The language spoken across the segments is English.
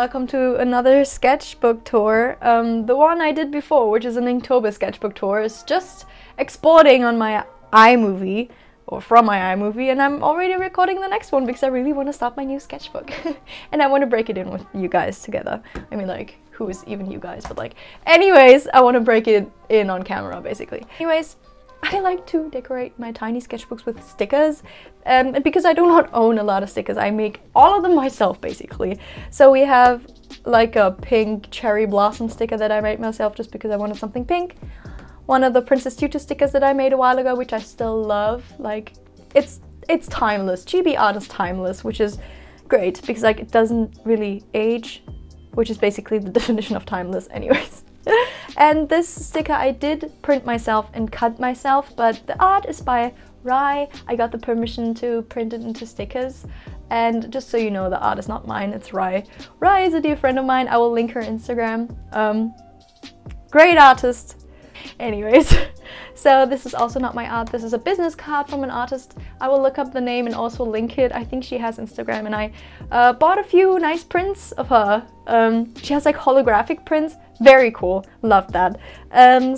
welcome to another sketchbook tour. The one I did before, which is an Inktober sketchbook tour, is just exporting on my iMovie, or from my iMovie, and I'm already recording the next one because I really want to start my new sketchbook. And I want to break it in with you guys together. I mean, like, who is even you guys, but like, anyways, I want to break it in on camera, basically. Anyways, I like to decorate my tiny sketchbooks with stickers, and because I do not own a lot of stickers, I make all of them myself, basically. So we have like a pink cherry blossom sticker that I made myself just because I wanted something pink. One of the Princess Tutu stickers that I made a while ago, which I still love. Like, it's timeless. Chibi art is timeless, which is great because like it doesn't really age, which is basically the definition of timeless anyways. And this sticker I did print myself and cut myself, but the art is by Rai. I got the permission to print it into stickers. And just so you know, the art is not mine, it's Rai. Rai is a dear friend of mine. I will link her Instagram. Great artist. Anyways, so this is also not my art. This is a business card from an artist. I will look up the name and also link it. I think she has Instagram, and I bought a few nice prints of her. She has like holographic prints. Very cool. Love that.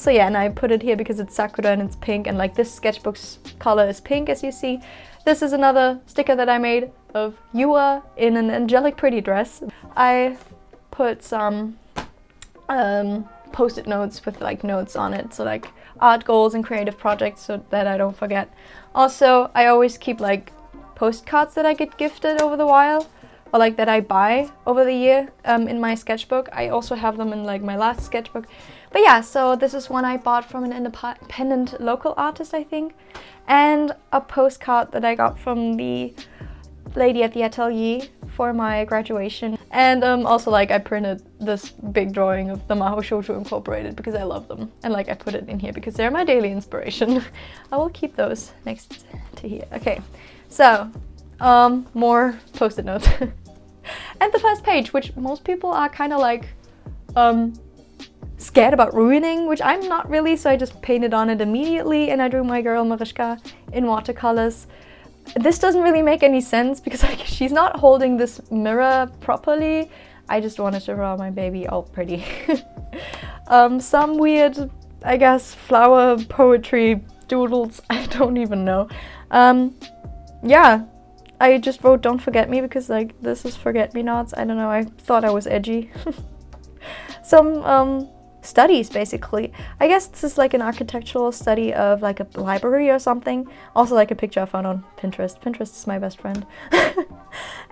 So yeah, and I put it here because it's Sakura and it's pink, and like this sketchbook's color is pink, as you see. This is another sticker that I made of Yua in an angelic pretty dress. I put some post-it notes with like notes on it, so like art goals and creative projects, so that I don't forget. Also, I always keep like postcards that I get gifted over the while, or like that I buy over the year in my sketchbook. I also have them in like my last sketchbook. But yeah, so this is one I bought from an independent local artist, I think, and a postcard that I got from the lady at the atelier for my graduation. And also like I printed this big drawing of the Maho Shoujo Incorporated because I love them, and like I put it in here because they're my daily inspiration. I will keep those next to here. Okay, so more post-it notes. And the first page, which most people are kind of like scared about ruining, which I'm not really, so I just painted on it immediately, and I drew my girl Mariska in watercolors. This doesn't really make any sense because like she's not holding this mirror properly. I just wanted to draw my baby all pretty. Some weird, I guess, flower poetry doodles, I don't even know. Yeah, I just wrote "Don't forget me" because like this is forget-me-nots. I don't know, I thought I was edgy. Some studies, basically. I guess this is like an architectural study of like a library or something. Also like a picture I found on Pinterest. Pinterest is my best friend.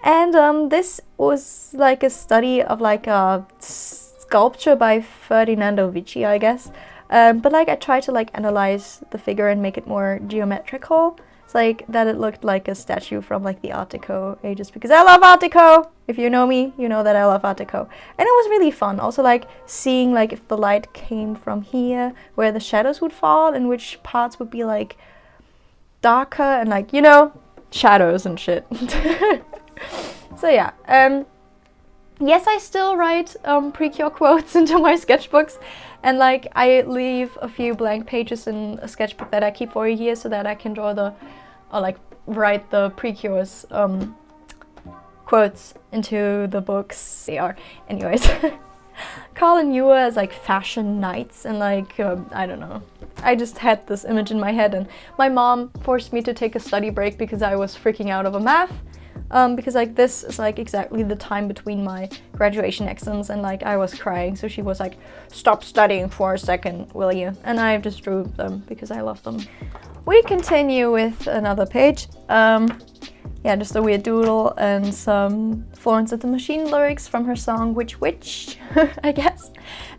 And this was like a study of like a sculpture by Ferdinando Vici, I guess. But like I tried to like analyze the figure and make it more geometrical. It's like that it looked like a statue from like the Art Deco ages, because I love Art Deco! If you know me, you know that I love Art Deco. And it was really fun. Also like seeing like if the light came from here, where the shadows would fall, and which parts would be like darker and like, you know, shadows and shit. So yeah, yes, I still write Precure quotes into my sketchbooks, and like I leave a few blank pages in a sketchbook that I keep for a year so that I can draw or like write the Precure's quotes into the books. They are, anyways. Carl and Yua as like fashion knights, and like I don't know. I just had this image in my head, and my mom forced me to take a study break because I was freaking out over math. Because like this is like exactly the time between my graduation exams, and like I was crying, so she was like, "Stop studying for a second, will you?" And I just drew them because I love them. We continue with another page. Yeah, just a weird doodle and some Florence and the Machine lyrics from her song Witch Witch, I guess.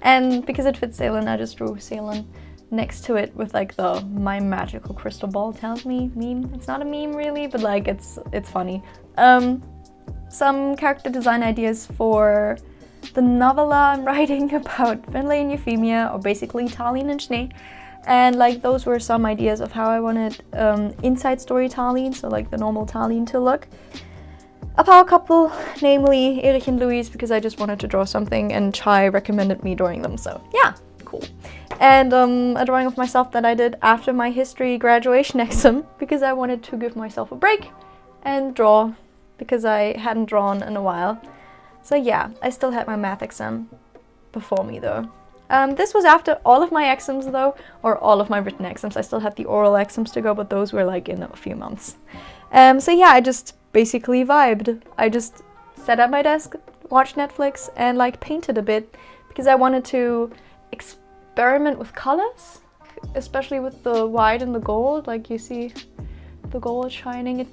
And because it fits Salen, I just drew Salen next to it with like the "My magical crystal ball tells me" meme. It's not a meme really, but like it's funny. Some character design ideas for the novella I'm writing about Finlay and Euphemia, or basically Tallinn and Schnee. And like those were some ideas of how I wanted inside story Tallinn, so like the normal Tallinn to look. A power couple, namely Erich and Louise, because I just wanted to draw something and Chay recommended me drawing them, so yeah, cool. And a drawing of myself that I did after my history graduation exam, because I wanted to give myself a break and draw, because I hadn't drawn in a while. So yeah, I still had my math exam before me though. This was after all of my exams though, or all of my written exams. I still had the oral exams to go, but those were like in a few months. So yeah, I just basically vibed. I just sat at my desk, watched Netflix, and like painted a bit because I wanted to experiment with colors, especially with the white and the gold. Like you see the gold shining.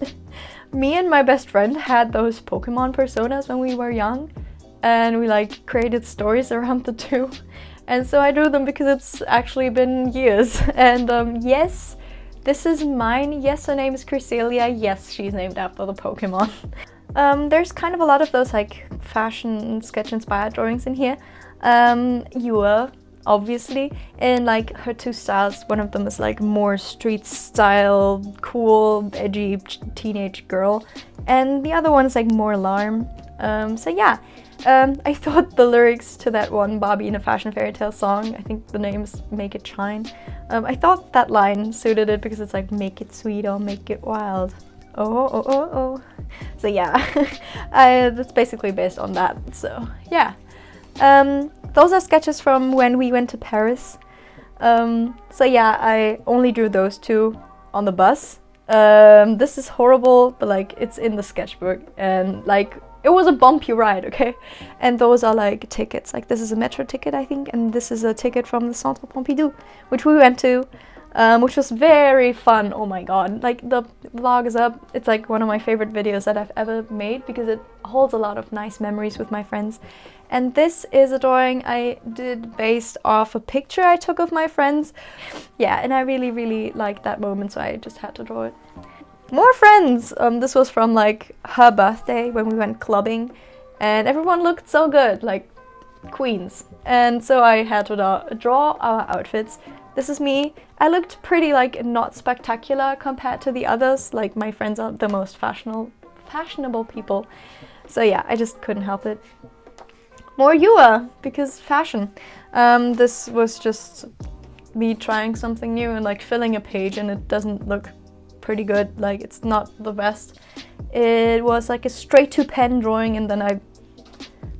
Me and my best friend had those Pokemon personas when we were young, and we like created stories around the two. And so I drew them because it's actually been years. And yes, this is mine. Yes, her name is Cresselia. Yes, she's named after the Pokemon. There's kind of a lot of those like fashion sketch inspired drawings in here. Yua, obviously, and like her two styles. One of them is like more street style, cool, edgy teenage girl, and the other one is like more alarm. So yeah, I thought the lyrics to that one Barbie in a Fashion Fairy Tale song, I think the name is Make It Shine. I thought that line suited it because it's like make it sweet or make it wild. Oh, oh, oh, oh. So yeah, that's basically based on that. So yeah. Those are sketches from when we went to Paris. So yeah, I only drew those two on the bus. This is horrible, but like it's in the sketchbook, and like it was a bumpy ride, okay? And those are like tickets. Like this is a metro ticket, I think, and this is a ticket from the Centre Pompidou, which we went to, which was very fun. Oh my god, like the vlog is up. It's like one of my favorite videos that I've ever made because it holds a lot of nice memories with my friends. And this is a drawing I did based off a picture I took of my friends. Yeah, and I really liked that moment, so I just had to draw it. More friends! This was from like her birthday when we went clubbing, and everyone looked so good, like queens. And so I had to draw our outfits. This is me. I looked pretty like not spectacular compared to the others. Like my friends are the most fashionable people. So yeah, I just couldn't help it. More Yua, because fashion. This was just me trying something new and like filling a page, and it doesn't look pretty good. Like it's not the best. It was like a straight to pen drawing, and then I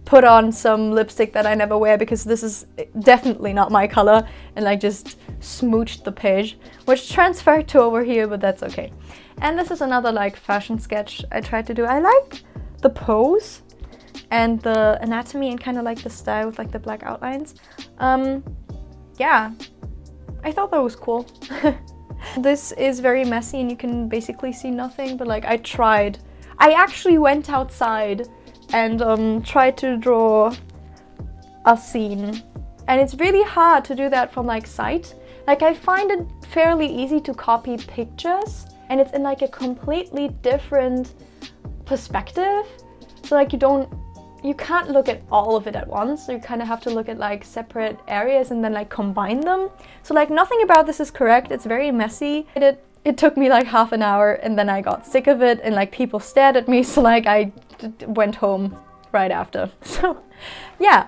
put on some lipstick that I never wear because this is definitely not my color, and like just smooched the page, which transferred to over here, but that's okay. And this is another like fashion sketch I tried to do. I like the pose and the anatomy and kind of like the style with like the black outlines. Yeah, I thought that was cool. This is very messy and you can basically see nothing, but like I actually went outside and tried to draw a scene, and it's really hard to do that from like sight. Like I find it fairly easy to copy pictures, and it's in like a completely different perspective, so like you can't look at all of it at once, so you kind of have to look at like separate areas and then like combine them. So like nothing about this is correct. It's very messy. It took me like half an hour, and then I got sick of it, and like people stared at me, so like I went home right after. So yeah,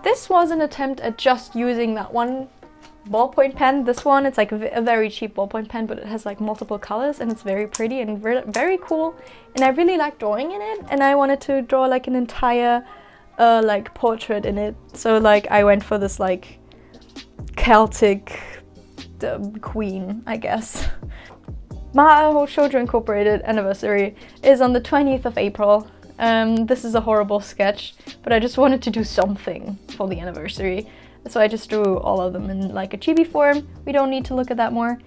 this was an attempt at just using that one ballpoint pen. This one, it's like a very cheap ballpoint pen, but it has like multiple colors, and it's very pretty and very cool, and I really like drawing in it, and I wanted to draw like an entire like portrait in it. So like I went for this like Celtic queen, I guess. Maho Shoujo Incorporated anniversary is on the 20th of April. This is a horrible sketch, but I just wanted to do something for the anniversary. So I just drew all of them in like a chibi form. We don't need to look at that more.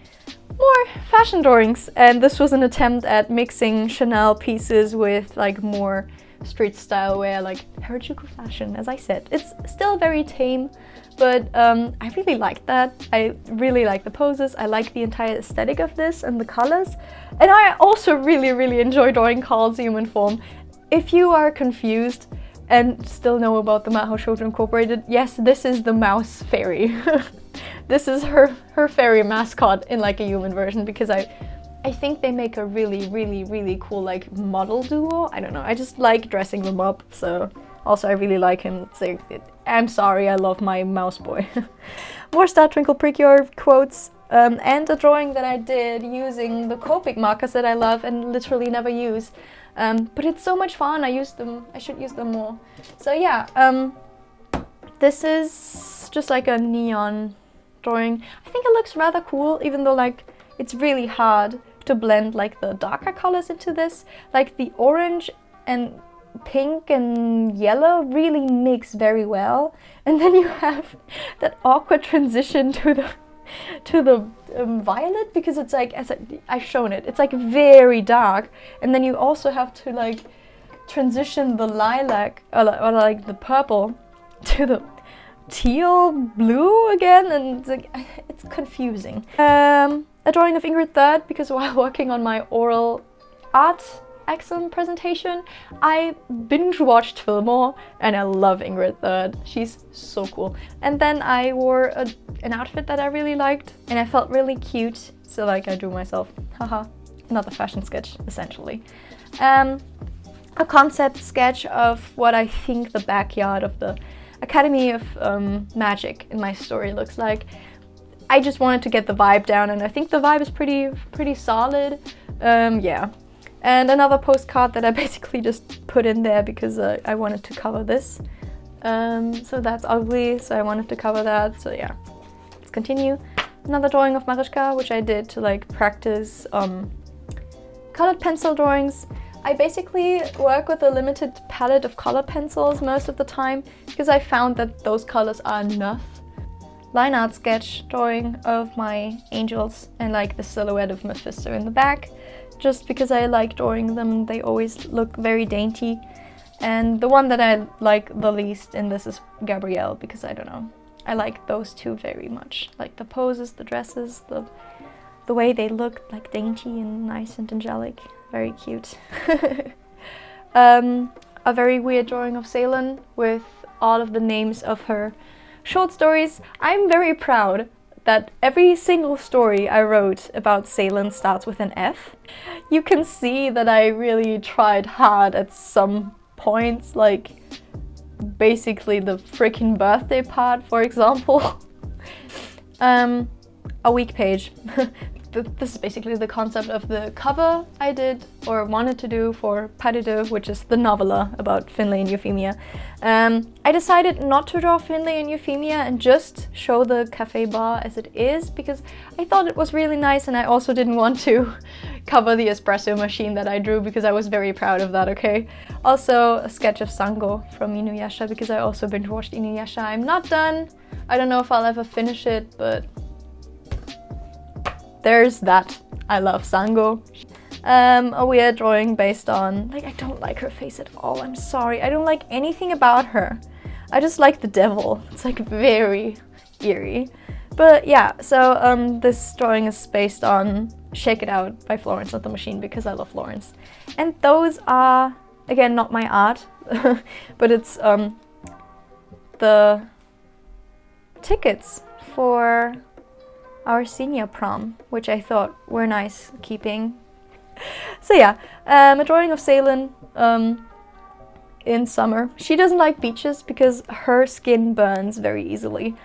More fashion drawings, and this was an attempt at mixing Chanel pieces with like more street style wear, like Harajuku fashion. As I said, it's still very tame, but I really like that. I really like the poses. I like the entire aesthetic of this and the colors, and I also really enjoy drawing Carl's human form. If you are confused and still know about the Maho Shoujo Incorporated, yes, this is the mouse fairy. This is her fairy mascot in like a human version, because I think they make a really cool like model duo. I don't know, I just like dressing them up. So also I really like him. It's like, I'm sorry, I love my mouse boy. More Star Twinkle Precure quotes, and a drawing that I did using the Copic markers that I love and literally never use. But it's so much fun. I should use them more. So yeah, this is just like a neon drawing. I think it looks rather cool, even though like it's really hard to blend like the darker colors into this. Like the orange and pink and yellow really mix very well, and then you have that awkward transition to the violet, because it's like, as I've shown it, it's like very dark, and then you also have to like transition the lilac or like the purple to the teal blue again, and it's like, it's confusing. A drawing of Ingrid III, because while working on my oral art exam presentation, I binge watched Fillmore, and I love Ingrid III. She's so cool. And then I wore an outfit that I really liked, and I felt really cute, so like I drew myself. Haha, another fashion sketch essentially. A concept sketch of what I think the backyard of the Academy of Magic in my story looks like. I just wanted to get the vibe down, and I think the vibe is pretty solid. Yeah. And another postcard that I basically just put in there because I wanted to cover this. So that's ugly, so I wanted to cover that. So yeah, let's continue. Another drawing of Marischka, which I did to like practice colored pencil drawings. I basically work with a limited palette of colored pencils most of the time because I found that those colors are enough. Line art sketch drawing of my angels and like the silhouette of Mephisto in the back, just because I like drawing them. They always look very dainty. And the one that I like the least in this is Gabrielle, because I don't know, I like those two very much. Like the poses, the dresses, the way they look like dainty and nice and angelic. Very cute. A very weird drawing of Ceylon with all of the names of her short stories. I'm very proud that every single story I wrote about Ceylon starts with an F. You can see that I really tried hard at some points, like basically the freaking birthday part, for example. A week page. This is basically the concept of the cover I did or wanted to do for Pas de Deux, which is the novella about Finlay and Euphemia. I decided not to draw Finlay and Euphemia and just show the cafe bar as it is, because I thought it was really nice, and I also didn't want to cover the espresso machine that I drew because I was very proud of that, okay? Also a sketch of Sango from Inuyasha, because I also binge watched Inuyasha. I'm not done. I don't know if I'll ever finish it, but there's that. I love Sango. A weird drawing based on, like, I don't like her face at all. I'm sorry. I don't like anything about her. I just like the devil. It's like very eerie. But yeah, so this drawing is based on Shake It Out by Florence and the Machine, because I love Florence. And those are, again, not my art, but it's the tickets for our senior prom, which I thought were nice keeping. So yeah, a drawing of Ceylon in summer. She doesn't like beaches because her skin burns very easily.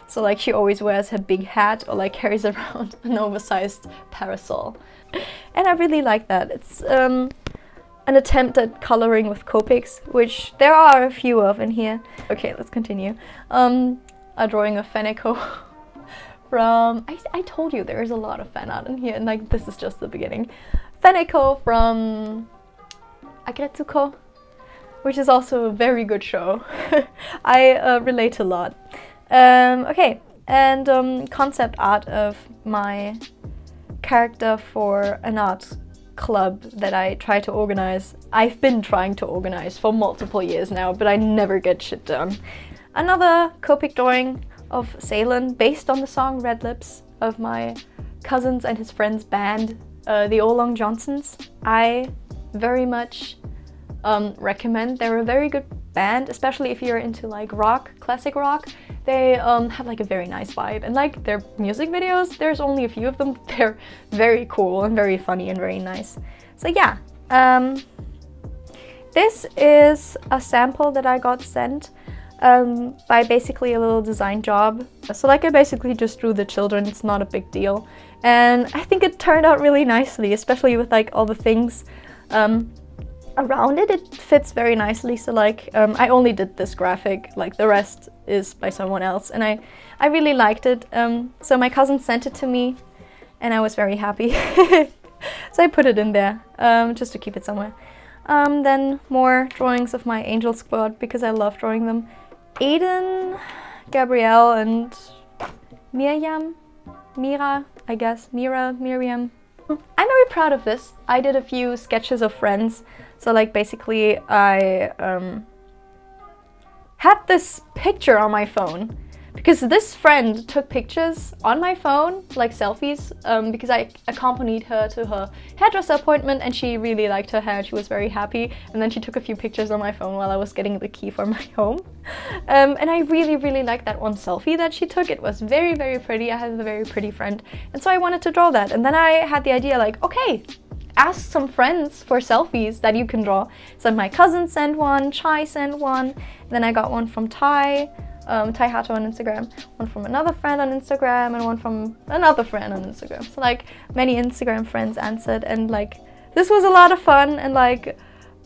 So like she always wears her big hat or like carries around an oversized parasol. And I really like that. It's an attempt at coloring with Copics, which there are a few of in here. Okay, let's continue. A drawing of Feneko. From, I told you there is a lot of fan art in here, and like this is just the beginning. Feneko from Agretsuko, which is also a very good show. I relate a lot. Okay, and concept art of my character for an art club that I try to organize. I've been trying to organize for multiple years now, but I never get shit done. Another Copic drawing of Ceylon based on the song Red Lips of my cousin's and his friend's band, the Olong Johnsons. I very much recommend. They're a very good band, especially if you're into like rock, classic rock. They have like a very nice vibe, and like their music videos, there's only a few of them. They're very cool and very funny and very nice. So yeah, this is a sample that I got sent by basically a little design job. So like I basically just drew the children. It's not a big deal, and I think it turned out really nicely, especially with like all the things around it, it fits very nicely. So like I only did this graphic, like the rest is by someone else, and I really liked it. So my cousin sent it to me and I was very happy. So I put it in there just to keep it somewhere. Then more drawings of my angel squad because I love drawing them. Aiden, Gabrielle and Miriam, I guess. Miriam. I'm very proud of this. I did a few sketches of friends. So like basically I had this picture on my phone because this friend took pictures on my phone, like selfies, because I accompanied her to her hairdresser appointment and she really liked her hair and she was very happy. And then she took a few pictures on my phone while I was getting the key for my home. And I really liked that one selfie that she took. It was very pretty. I have a very pretty friend. And so I wanted to draw that. And then I had the idea like, okay, ask some friends for selfies that you can draw. So my cousin sent one, Chai sent one, then I got one from Ty Hato on Instagram, one from another friend on Instagram, and one from another friend on Instagram. So like many Instagram friends answered, and like this was a lot of fun, and like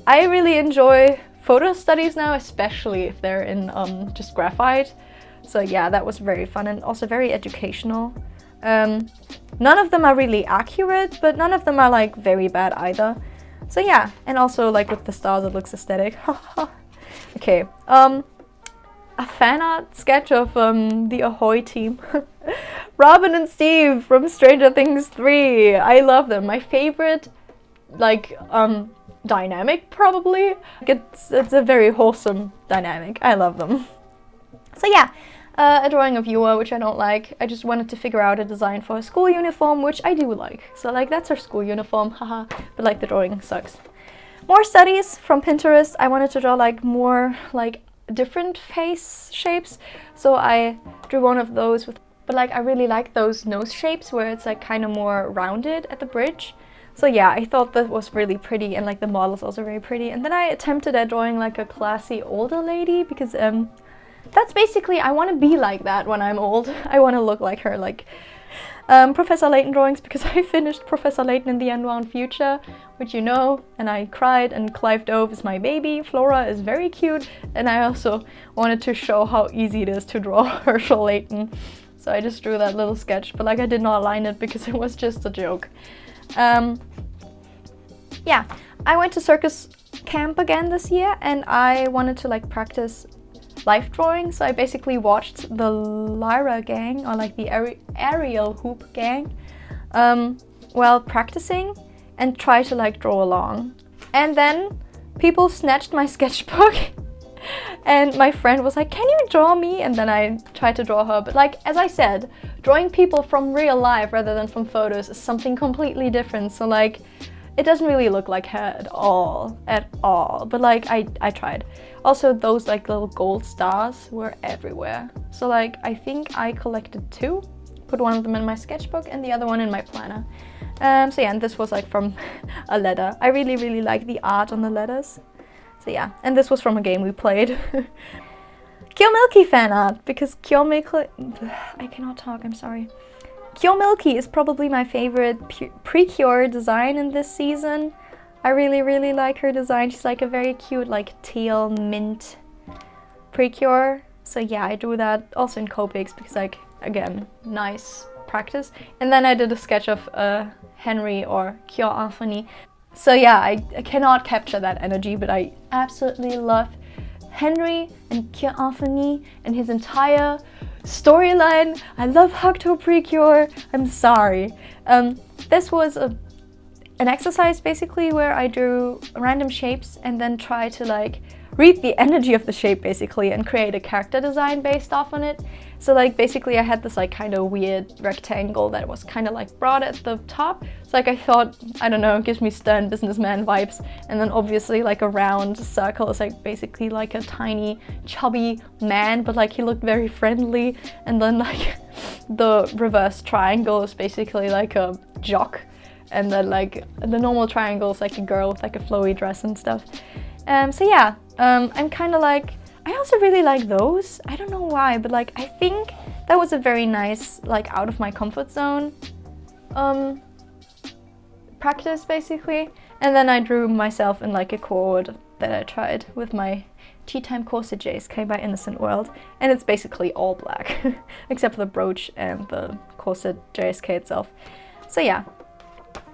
I really enjoy photo studies now, especially if they're in just graphite. So yeah, that was very fun and also very educational. None of them are really accurate, but none of them are like very bad either. So yeah, and also like with the stars it looks aesthetic. Okay, a fan art sketch of the Ahoy team. Robin and Steve from Stranger Things 3. I love them. My favorite like dynamic probably. It's a very wholesome dynamic. I love them. So yeah, a drawing of Yua, which I don't like. I just wanted to figure out a design for a school uniform, which I do like. So like that's her school uniform, haha. But like the drawing sucks. More studies from Pinterest. I wanted to draw like more like different face shapes. So I drew one of those with, but like I really like those nose shapes where it's like kind of more rounded at the bridge. So yeah, I thought that was really pretty, and like the model is also very pretty. And then I attempted at drawing like a classy older lady because that's basically, I want to be like that when I'm old. I want to look like her, like Professor Layton drawings, because I finished Professor Layton in the Unwound Future, which you know, and I cried, and Clive Dove is my baby. Flora is very cute, and I also wanted to show how easy it is to draw Herschel Layton. So I just drew that little sketch, but like I did not line it because it was just a joke. Yeah, I went to circus camp again this year, and I wanted to like practice life drawing. So I basically watched the Lyra gang, or like the aerial hoop gang, while practicing, and try to like draw along. And then people snatched my sketchbook and my friend was like, "Can you draw me?" And then I tried to draw her. But like, as I said, drawing people from real life rather than from photos is something completely different. So like, it doesn't really look like her at all. But like, I tried. Also, those like little gold stars were everywhere. So like, I think I collected 2, put one of them in my sketchbook and the other one in my planner. So yeah, and this was like from a letter. I really like the art on the letters. So yeah, and this was from a game we played. Kyo Milky fan art, because Kyo Milky... I cannot talk, I'm sorry. Kyo Milky is probably my favorite Precure design in this season. I really like her design. She's like a very cute, like teal mint Precure. So yeah, I drew that also in Copics because like, again, nice practice. And then I did a sketch of Henry or Kyo Anthony. So yeah, I cannot capture that energy, but I absolutely love Henry and Kyo Anthony and his entire storyline. I love Hakuto Precure. I'm sorry. This was an exercise basically where I drew random shapes and then try to like read the energy of the shape basically and create a character design based off on it. So like basically I had this like kind of weird rectangle that was kind of like broad at the top. So like I thought, I don't know, it gives me stern businessman vibes. And then obviously like a round circle is like basically like a tiny chubby man, but like he looked very friendly. And then like the reverse triangle is basically like a jock. And then like the normal triangle is like a girl with like a flowy dress and stuff. So yeah, I'm kind of like, I also really like those. I don't know why, but like I think that was a very nice, like out of my comfort zone practice basically. And then I drew myself in like a chord that I tried with my Tea Time Corset JSK by Innocent World, and it's basically all black except for the brooch and the corset JSK itself. So yeah,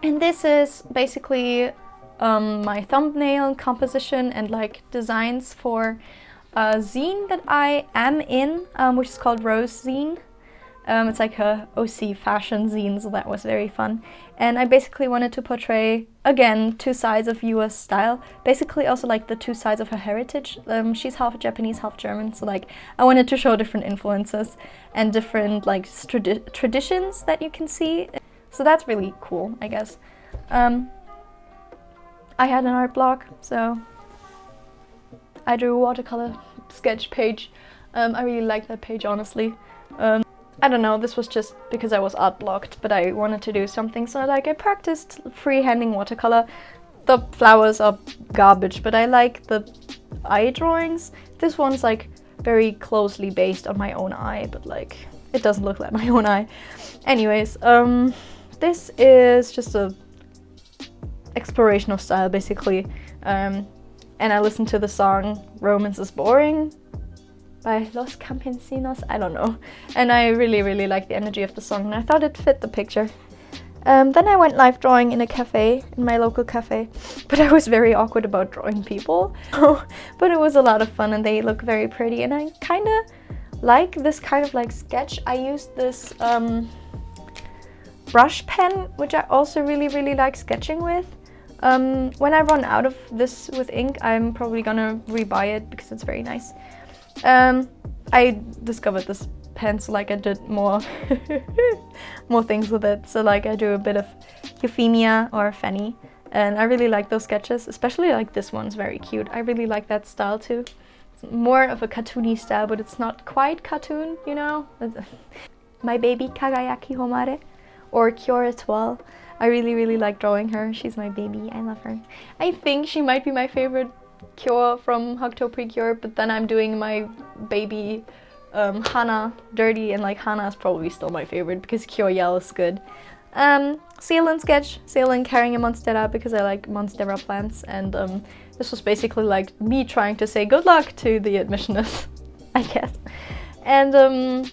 and this is basically my thumbnail composition and like designs for a zine that I am in, which is called Rose Zine. It's like a OC fashion zine, so that was very fun. And I basically wanted to portray, again, two sides of Yua's style. Basically also like the two sides of her heritage. She's half Japanese, half German, so like I wanted to show different influences and different like traditions that you can see. So that's really cool, I guess. I had an art blog, so I drew a watercolor sketch page. I really like that page, honestly. I don't know, this was just because I was art blocked, but I wanted to do something, so like I practiced freehanding watercolor. The flowers are garbage, but I like the eye drawings. This one's like very closely based on my own eye, but like it doesn't look like my own eye. Anyways, this is just a exploration of style, basically. And I listened to the song Romance is Boring by Los Campesinos, I don't know. And I really like the energy of the song, and I thought it fit the picture. Then I went live drawing in a cafe, in my local cafe, but I was very awkward about drawing people. But it was a lot of fun, and they look very pretty, and I kind of like this kind of like sketch. I used this brush pen, which I also really like sketching with. When I run out of this with ink, I'm probably gonna rebuy it because it's very nice. I discovered this pen, so like I did more more things with it. So like I do a bit of Euphemia or Fanny, and I really like those sketches, especially like this one's very cute. I really like that style too. It's more of a cartoony style, but it's not quite cartoon, you know? My Baby Kagayaki Homare, or Kyo Etoile. I really like drawing her. She's my baby, I love her. I think she might be my favorite Kyo from Hokuto Precure, but then I'm doing my baby Hana dirty, and like Hana is probably still my favorite because Kyo Yell is good. Ceylon sketch, Ceylon carrying a monstera because I like monstera plants, and this was basically like me trying to say good luck to the admissionists, I guess. And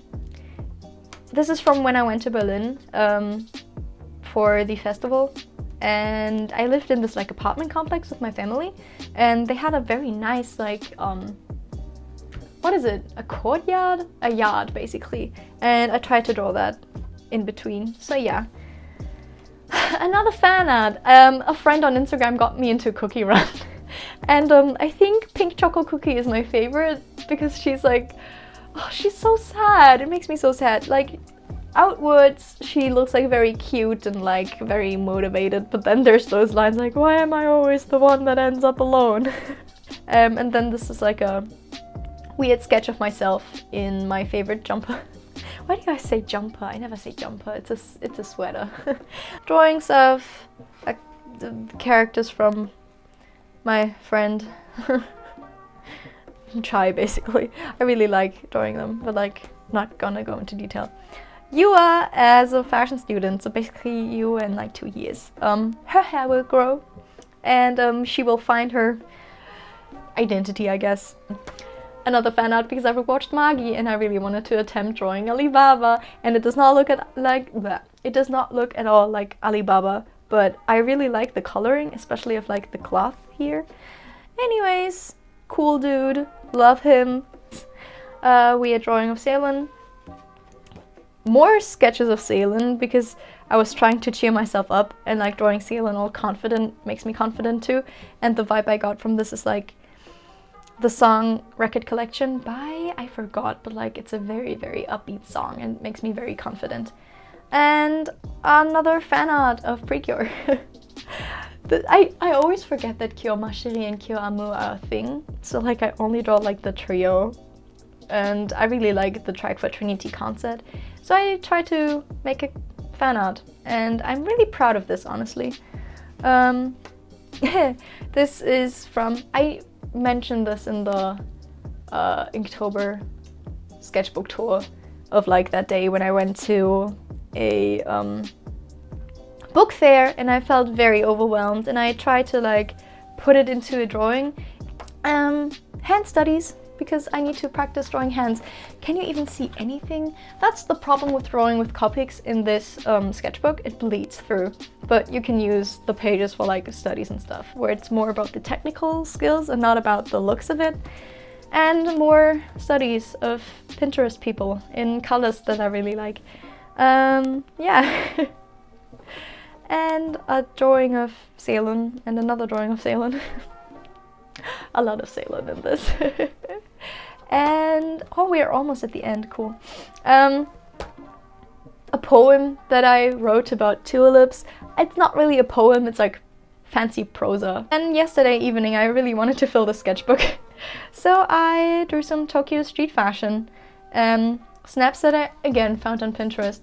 this is from when I went to Berlin for the festival, and I lived in this like apartment complex with my family, and they had a very nice like what is it, a courtyard? A yard basically, and I tried to draw that in between. So yeah. Another fan art. A friend on Instagram got me into Cookie Run and I think Pink Choco Cookie is my favorite because she's like, oh, she's so sad. It makes me so sad. Like outwards she looks like very cute and like very motivated, but then there's those lines like, why am I always the one that ends up alone? And then this is like a weird sketch of myself in my favorite jumper. Why do I say jumper? I never say jumper, it's a sweater. Drawings of the characters from my friend Chai, basically. I really like drawing them, but like not gonna go into detail. Yua as a fashion student, so basically Yua in like 2 years. Her hair will grow and she will find her identity, I guess. Another fan art because I watched Magi and I really wanted to attempt drawing Alibaba, and it does not look it does not look at all like Alibaba, but I really like the coloring, especially of like the cloth here. Anyways, cool dude, love him. Weird drawing of Ceylon. More sketches of Ceylon because I was trying to cheer myself up, and like drawing Ceylon all confident makes me confident too, and the vibe I got from this is like the song Record Collection by, I forgot, but like it's a very upbeat song and makes me very confident. And another fan art of Precure. I always forget that Kyo Mashiri and Kyo Amu are a thing, so like I only draw like the trio, and I really like the track for Trinity concert, so I try to make a fan art, and I'm really proud of this, honestly. This is from, I mentioned this in the Inktober sketchbook tour of like that day when I went to a book fair and I felt very overwhelmed, and I tried to like put it into a drawing. Hand studies, because I need to practice drawing hands. Can you even see anything? That's the problem with drawing with Copics in this sketchbook. It bleeds through, but you can use the pages for like studies and stuff, where it's more about the technical skills and not about the looks of it. And more studies of Pinterest people in colors that I really like. Yeah. And a drawing of Ceylon and another drawing of Ceylon. A lot of Ceylon in this. And oh, we're almost at the end. Cool. A poem that I wrote about tulips. It's not really a poem, it's like fancy prosa. And yesterday evening I really wanted to fill the sketchbook. So I drew some Tokyo street fashion snaps that I again found on Pinterest.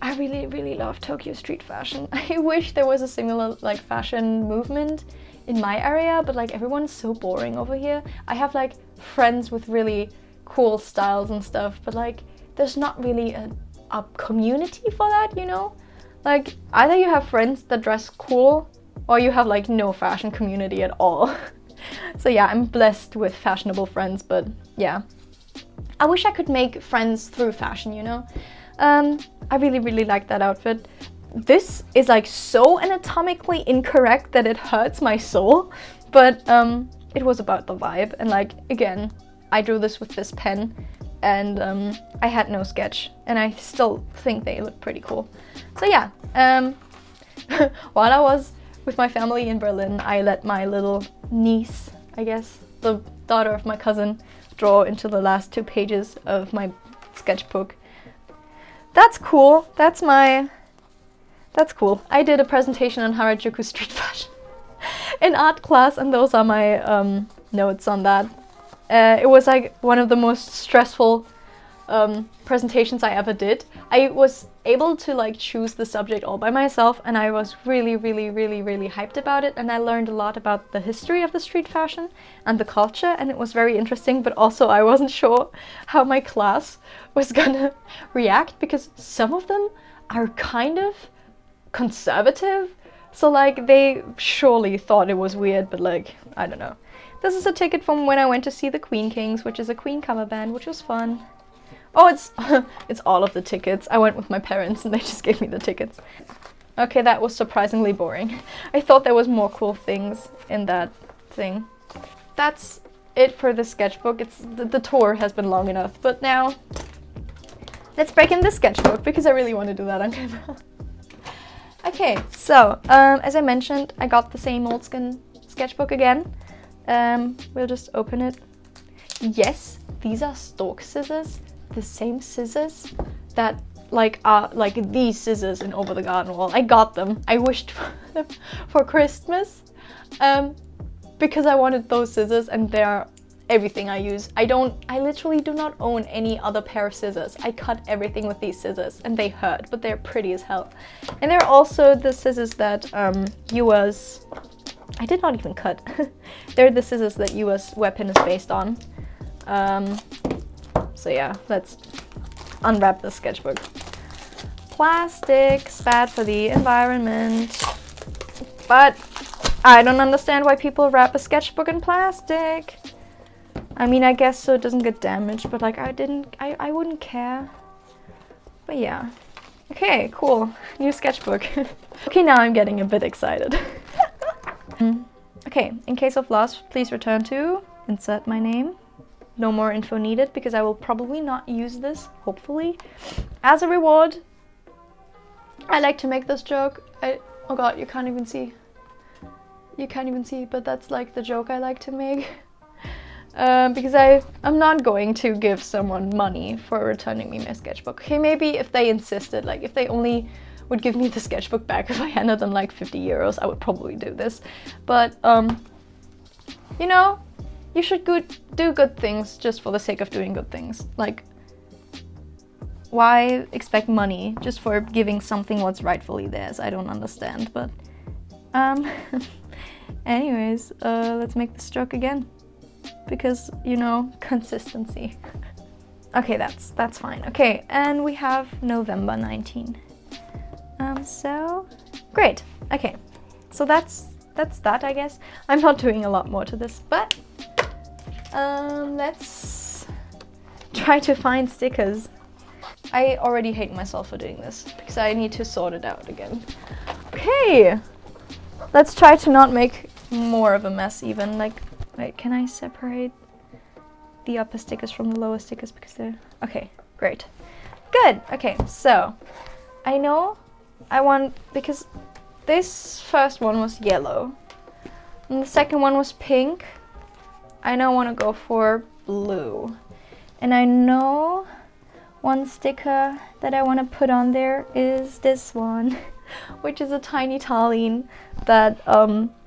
I really love Tokyo street fashion. I wish there was a similar like fashion movement in my area, but like everyone's so boring over here. I have like friends with really cool styles and stuff, but like there's not really a community for that, you know? Like either you have friends that dress cool or you have like no fashion community at all. So yeah, I'm blessed with fashionable friends, but yeah. I wish I could make friends through fashion, you know? I really like that outfit. This is like so anatomically incorrect that it hurts my soul, but it was about the vibe. And like again, I drew this with this pen, and I had no sketch, and I still think they look pretty cool. So yeah, while I was with my family in Berlin, I let my little niece, I guess, the daughter of my cousin, draw into the last 2 pages of my sketchbook. That's cool. That's cool. I did a presentation on Harajuku street fashion in art class, and those are my notes on that. It was like one of the most stressful presentations I ever did. I was able to like choose the subject all by myself, and I was really hyped about it, and I learned a lot about the history of the street fashion and the culture, and it was very interesting, but also I wasn't sure how my class was gonna react, because some of them are kind of conservative, so like they surely thought it was weird, but like I don't know. This is a ticket from when I went to see the Queen Kings, which is a Queen cover band, which was fun. Oh, it's all of the tickets. I went with my parents and they just gave me the tickets. Okay, that was surprisingly boring. I thought there was more cool things in that thing. That's it for the sketchbook. The tour has been long enough, but now let's break in the sketchbook because I really want to do that on camera. Okay, so as I mentioned, I got the same moleskin sketchbook again. We'll just open it. Yes, these are stork scissors. The same scissors that like are like these scissors in Over the Garden Wall. I got them. I wished for them for Christmas because I wanted those scissors, and they're everything I use. I literally do not own any other pair of scissors. I cut everything with these scissors, and they hurt, but they're pretty as hell. And they're also the scissors that US... I did not even cut. They're the scissors that US weapon is based on. So yeah, let's unwrap the sketchbook. Plastic's bad for the environment. But I don't understand why people wrap a sketchbook in plastic. I mean, I guess so it doesn't get damaged, but like I wouldn't care. But yeah. Okay, cool. New sketchbook. Okay, now I'm getting a bit excited. Okay, in case of loss, please return to, insert my name. No more info needed, because I will probably not use this, hopefully. As a reward, I like to make this joke. Oh god, you can't even see. You can't even see, but that's like the joke I like to make. Because I'm not going to give someone money for returning me my sketchbook. Okay, maybe if they insisted, like if they only would give me the sketchbook back if I handed them like 50 euros, I would probably do this. But, you know, you should do good things just for the sake of doing good things. Like, why expect money just for giving something what's rightfully theirs? I don't understand, but anyways, let's make this joke again, because, you know, consistency. Okay, that's fine. Okay, and we have November 19. so. Great. Okay, so that's that, I guess. I'm not doing a lot more to this, but let's try to find stickers. I already hate myself for doing this because I need to sort it out again. Okay, let's try to not make more of a mess even. Like, wait, can I separate the upper stickers from the lower stickers because they're... Okay, great. Good. Okay, so I know I want, because this first one was yellow and the second one was pink. I now want to go for blue. And I know one sticker that I want to put on there is this one, which is a tiny Tallinn that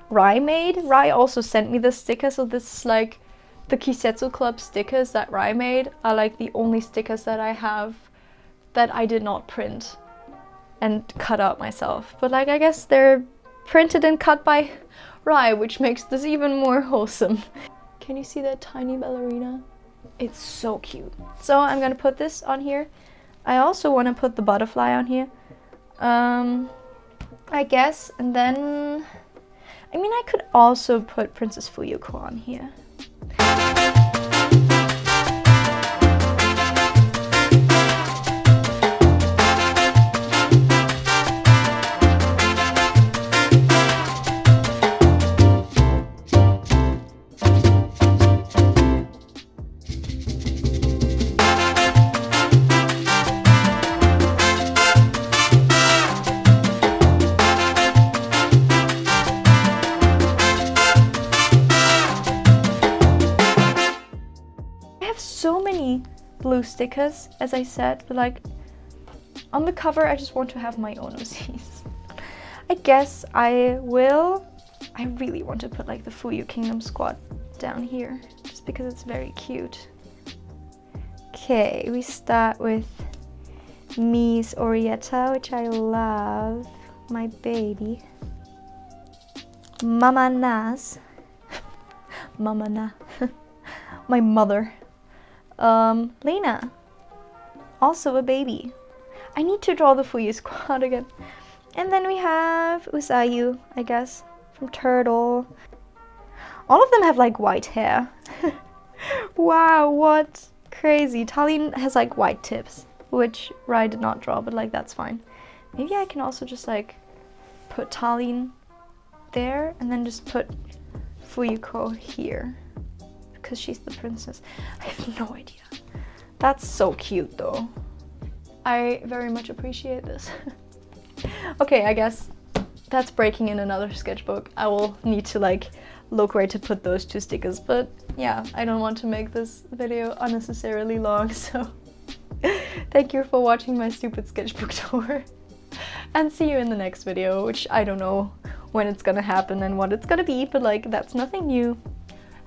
Rai made. Rai also sent me this sticker, so this is like the Kisetsu Club stickers that Rai made are like the only stickers that I have that I did not print and cut out myself. But like, I guess they're printed and cut by Rai, which makes this even more wholesome. Can you see that tiny ballerina? It's so cute. So I'm gonna put this on here. I also want to put the butterfly on here, I guess. And then, I mean, I could also put Princess Fuyuko on here. So many blue stickers, as I said, but like on the cover I just want to have my own OCs. I guess I really want to put like the Fuyu Kingdom squad down here just because it's very cute. Okay, we start with Miss Orietta, which I love, my baby. Mama Nas. Mama Na. My mother. Lena, also a baby. I need to draw the Fuyu squad again. And then we have Usayu, I guess, from Turtle. All of them have like white hair. Wow, what crazy. Tallinn has like white tips, which Rai did not draw, but like that's fine. Maybe I can also just like put Tallinn there and then just put Fuyuko here. Because she's the princess. I have no idea. That's so cute though. I very much appreciate this. Okay, I guess that's breaking in another sketchbook. I will need to like look where to put those two stickers, but yeah, I don't want to make this video unnecessarily long, so thank you for watching my stupid sketchbook tour. And see you in the next video, which I don't know when it's gonna happen and what it's gonna be, but like that's nothing new.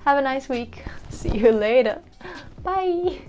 Have a nice week. See you later. Bye.